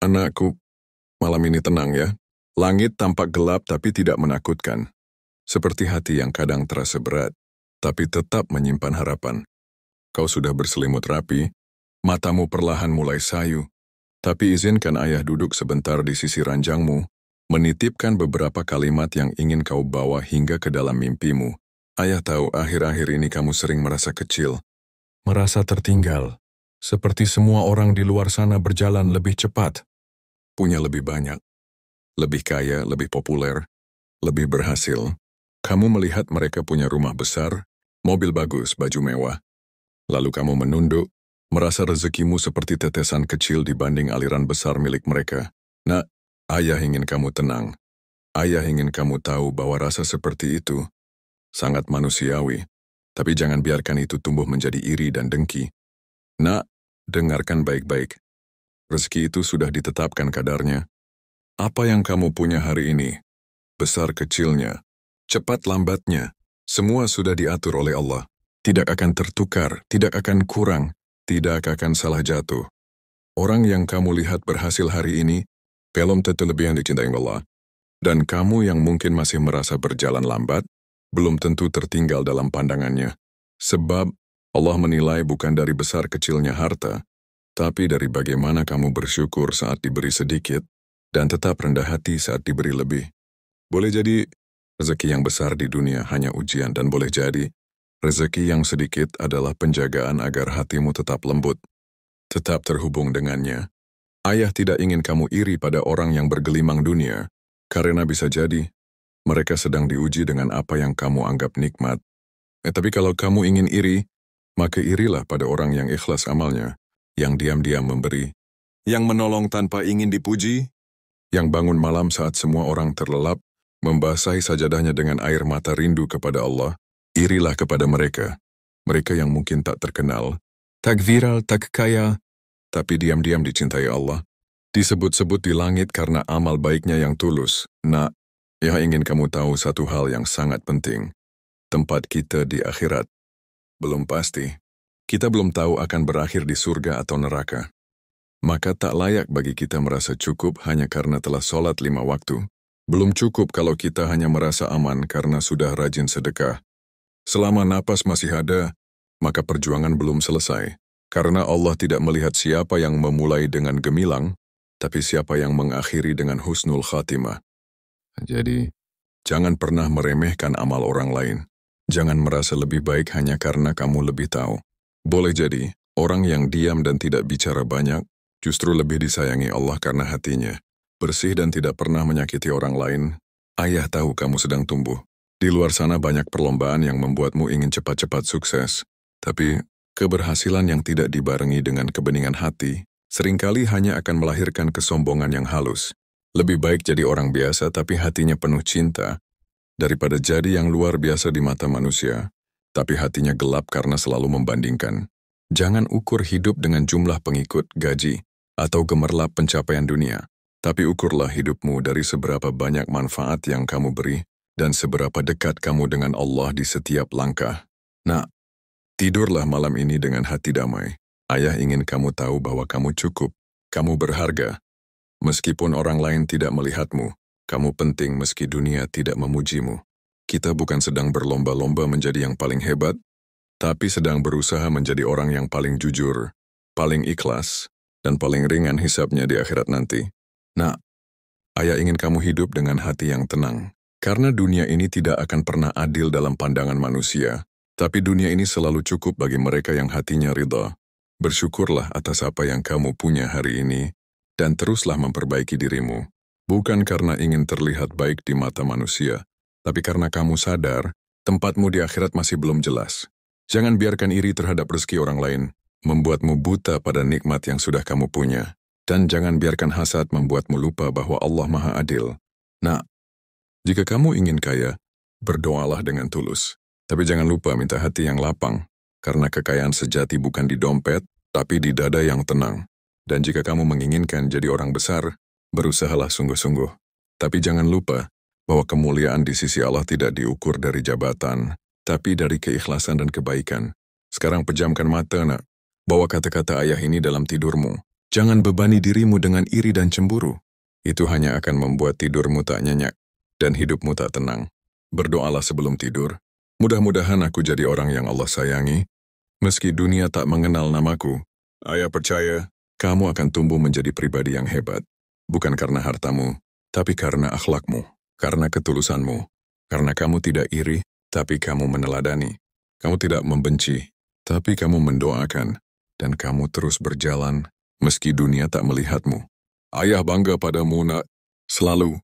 Anakku, malam ini tenang ya. Langit tampak gelap tapi tidak menakutkan. Seperti hati yang kadang terasa berat, tapi tetap menyimpan harapan. Kau sudah berselimut rapi, matamu perlahan mulai sayu, tapi izinkan ayah duduk sebentar di sisi ranjangmu, menitipkan beberapa kalimat yang ingin kau bawa hingga ke dalam mimpimu. Ayah tahu akhir-akhir ini kamu sering merasa kecil, merasa tertinggal, seperti semua orang di luar sana berjalan lebih cepat, punya lebih banyak, lebih kaya, lebih populer, lebih berhasil. Kamu melihat mereka punya rumah besar, mobil bagus, baju mewah. Lalu kamu menunduk, merasa rezekimu seperti tetesan kecil dibanding aliran besar milik mereka. Nak, ayah ingin kamu tenang. Ayah ingin kamu tahu bahwa rasa seperti itu sangat manusiawi. Tapi jangan biarkan itu tumbuh menjadi iri dan dengki. Nak, dengarkan baik-baik. Rezeki itu sudah ditetapkan kadarnya. Apa yang kamu punya hari ini, besar kecilnya, cepat lambatnya, semua sudah diatur oleh Allah. Tidak akan tertukar, tidak akan kurang, tidak akan salah jatuh. Orang yang kamu lihat berhasil hari ini, belum tentu lebih yang dicintai Allah. Dan kamu yang mungkin masih merasa berjalan lambat, belum tentu tertinggal dalam pandangannya. Sebab Allah menilai bukan dari besar kecilnya harta, tapi dari bagaimana kamu bersyukur saat diberi sedikit, dan tetap rendah hati saat diberi lebih. Boleh jadi, rezeki yang besar di dunia hanya ujian, dan boleh jadi, rezeki yang sedikit adalah penjagaan agar hatimu tetap lembut, tetap terhubung dengannya. Ayah tidak ingin kamu iri pada orang yang bergelimang dunia, karena bisa jadi, mereka sedang diuji dengan apa yang kamu anggap nikmat. Tapi kalau kamu ingin iri, maka irilah pada orang yang ikhlas amalnya, yang diam-diam memberi, yang menolong tanpa ingin dipuji, yang bangun malam saat semua orang terlelap, membasahi sajadahnya dengan air mata rindu kepada Allah. Irilah kepada mereka, mereka yang mungkin tak terkenal, tak viral, tak kaya, tapi diam-diam dicintai Allah. Disebut-sebut di langit karena amal baiknya yang tulus. Nak, ya ingin kamu tahu satu hal yang sangat penting. Tempat kita di akhirat belum pasti. Kita belum tahu akan berakhir di surga atau neraka. Maka tak layak bagi kita merasa cukup hanya karena telah sholat 5 waktu. Belum cukup kalau kita hanya merasa aman karena sudah rajin sedekah. Selama napas masih ada, maka perjuangan belum selesai. Karena Allah tidak melihat siapa yang memulai dengan gemilang, tapi siapa yang mengakhiri dengan husnul khatimah. Jadi, jangan pernah meremehkan amal orang lain. Jangan merasa lebih baik hanya karena kamu lebih tahu. Boleh jadi, orang yang diam dan tidak bicara banyak, justru lebih disayangi Allah karena hatinya bersih dan tidak pernah menyakiti orang lain. Ayah tahu kamu sedang tumbuh. Di luar sana banyak perlombaan yang membuatmu ingin cepat-cepat sukses. Tapi, keberhasilan yang tidak dibarengi dengan kebeningan hati, seringkali hanya akan melahirkan kesombongan yang halus. Lebih baik jadi orang biasa tapi hatinya penuh cinta, daripada jadi yang luar biasa di mata manusia, tapi hatinya gelap karena selalu membandingkan. Jangan ukur hidup dengan jumlah pengikut, gaji, atau gemerlap pencapaian dunia. Tapi ukurlah hidupmu dari seberapa banyak manfaat yang kamu beri, dan seberapa dekat kamu dengan Allah di setiap langkah. Nah, tidurlah malam ini dengan hati damai. Ayah ingin kamu tahu bahwa kamu cukup, kamu berharga. Meskipun orang lain tidak melihatmu, kamu penting meski dunia tidak memujimu. Kita bukan sedang berlomba-lomba menjadi yang paling hebat, tapi sedang berusaha menjadi orang yang paling jujur, paling ikhlas, dan paling ringan hisabnya di akhirat nanti. Nah, ayah ingin kamu hidup dengan hati yang tenang, karena dunia ini tidak akan pernah adil dalam pandangan manusia, tapi dunia ini selalu cukup bagi mereka yang hatinya ridha. Bersyukurlah atas apa yang kamu punya hari ini, dan teruslah memperbaiki dirimu, bukan karena ingin terlihat baik di mata manusia, tapi karena kamu sadar, tempatmu di akhirat masih belum jelas. Jangan biarkan iri terhadap rezeki orang lain, membuatmu buta pada nikmat yang sudah kamu punya. Dan jangan biarkan hasad membuatmu lupa bahwa Allah Maha Adil. Nah, jika kamu ingin kaya, berdoalah dengan tulus. Tapi jangan lupa minta hati yang lapang, karena kekayaan sejati bukan di dompet, tapi di dada yang tenang. Dan jika kamu menginginkan jadi orang besar, berusahalah sungguh-sungguh. Tapi jangan lupa bahwa kemuliaan di sisi Allah tidak diukur dari jabatan, tapi dari keikhlasan dan kebaikan. Sekarang pejamkan mata, nak. Bawa kata-kata ayah ini dalam tidurmu. Jangan bebani dirimu dengan iri dan cemburu. Itu hanya akan membuat tidurmu tak nyenyak dan hidupmu tak tenang. Berdoalah sebelum tidur. Mudah-mudahan aku jadi orang yang Allah sayangi, meski dunia tak mengenal namaku. Ayah percaya, kamu akan tumbuh menjadi pribadi yang hebat. Bukan karena hartamu, tapi karena akhlakmu, karena ketulusanmu. Karena kamu tidak iri, tapi kamu meneladani. Kamu tidak membenci, tapi kamu mendoakan. Dan kamu terus berjalan, meski dunia tak melihatmu. Ayah bangga padamu, nak. Selalu.